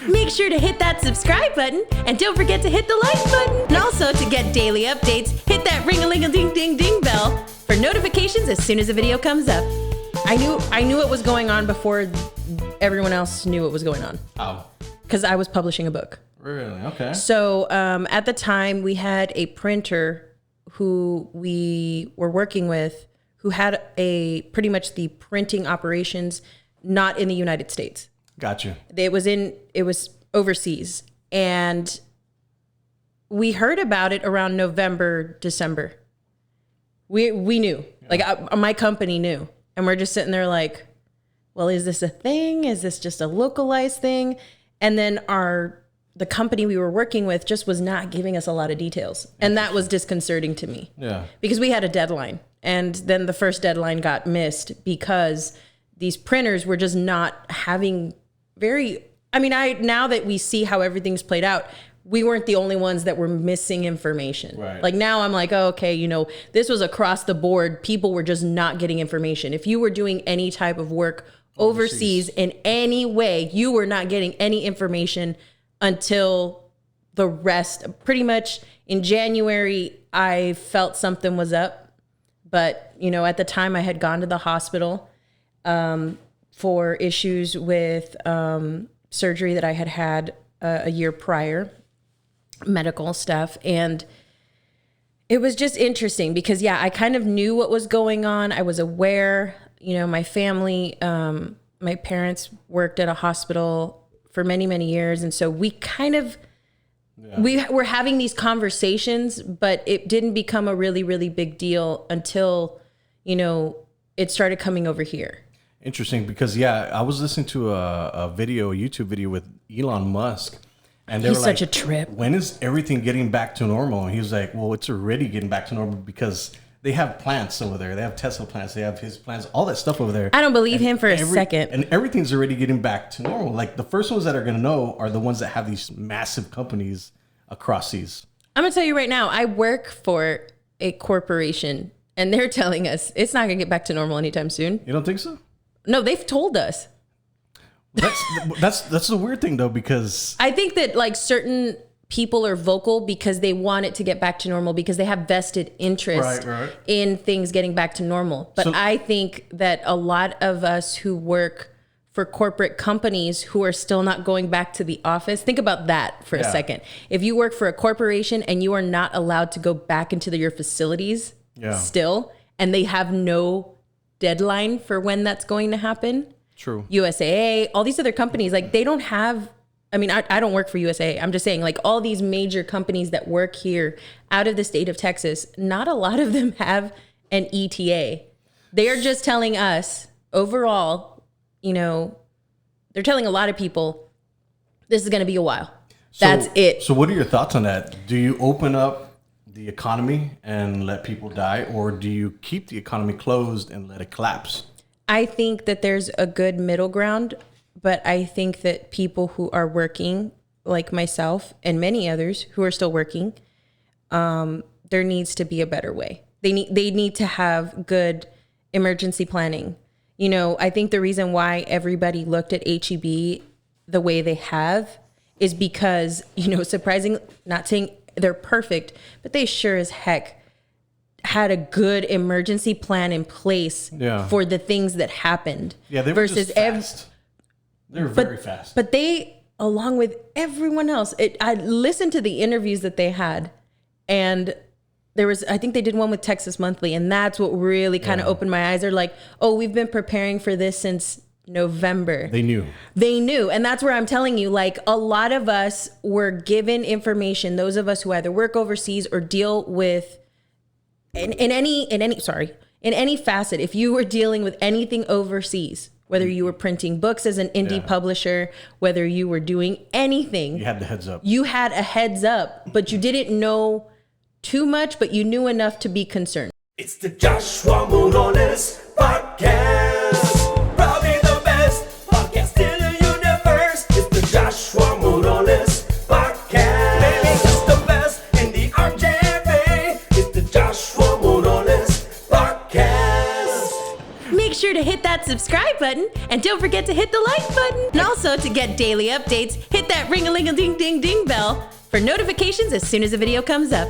Make sure to hit that subscribe button and don't forget to hit the like button. And also to get daily updates, hit that ring-a-ling-a-ding-ding-ding bell for notifications as soon as a video comes up. I knew what was going on before everyone else knew what was going on. Oh. Because I was publishing a book. Really? Okay. So at the time, we had a printer who we were working with who had pretty much the printing operations not in the United States. Gotcha. It was overseas. And we heard about it around November, December. We knew. Yeah. Like my company knew. And we're just sitting there like, well, is this a thing? Is this just a localized thing? And then the company we were working with just was not giving us a lot of details. And that was disconcerting to me. Yeah. Because we had a deadline. And then the first deadline got missed because these printers were just not having now that we see how everything's played out, we weren't the only ones that were missing information. Right. Like now I'm like, oh, okay, this was across the board. People were just not getting information. If you were doing any type of work overseas in any way, you were not getting any information until the rest. Pretty much in January, I felt something was up. But, at the time I had gone to the hospital for issues with surgery that I had a year prior, medical stuff. And it was just interesting because, I kind of knew what was going on. I was aware, my family, my parents worked at a hospital for many, many years. And so we kind of, we were having these conversations, but it didn't become a really, really big deal until, it started coming over here. Interesting, because I was listening to a YouTube video with Elon Musk, and he's such a trip. When is everything getting back to normal? And he was like, well, it's already getting back to normal because they have plants over there. They have Tesla plants. They have his plants, all that stuff over there. I don't believe him for a second. And everything's already getting back to normal. Like the first ones that are going to know are the ones that have these massive companies across seas. I'm going to tell you right now, I work for a corporation and they're telling us it's not going to get back to normal anytime soon. You don't think so? No, they've told us. That's the weird thing though, because I think that like certain people are vocal because they want it to get back to normal because they have vested interest in things getting back to normal. But I think that a lot of us who work for corporate companies who are still not going back to the office, think about that for a second. If you work for a corporation and you are not allowed to go back into your facilities still, and they have no deadline for when that's going to happen. True. USAA, all these other companies, like they don't have, I don't work for USAA. I'm just saying like all these major companies that work here out of the state of Texas, not a lot of them have an ETA. They are just telling us overall, they're telling a lot of people this is going to be a while. That's it. So what are your thoughts on that? Do you open up the economy and let people die, or do you keep the economy closed and let it collapse? I think that there's a good middle ground, but I think that people who are working, like myself and many others who are still working, there needs to be a better way. They need to have good emergency planning. I think the reason why everybody looked at HEB the way they have is because, surprising, not saying they're perfect, but they sure as heck had a good emergency plan in place for the things that happened. Yeah, they were just fast. They were very fast. But they, along with everyone else, I listened to the interviews that they had, and I think they did one with Texas Monthly, and that's what really kind of opened my eyes. They're like, oh, we've been preparing for this since November. They knew. And that's where I'm telling you, like a lot of us were given information, those of us who either work overseas or deal with in any facet, if you were dealing with anything overseas, whether you were printing books as an indie publisher, whether you wwere doing anything, you had the heads up. You had a heads up, but you didn't know too much, but you knew enough to be concerned. It's the Joshua Morones Podcast. Probably the best podcast in the universe. It's the Joshua Morones Podcast. Maybe it's the best in the RJV. It's the Joshua Morones Podcast. Make sure to hit that subscribe button. And don't forget to hit the like button. And also to get daily updates, hit that ring-a-ling-a-ding-ding-ding bell for notifications as soon as a video comes up.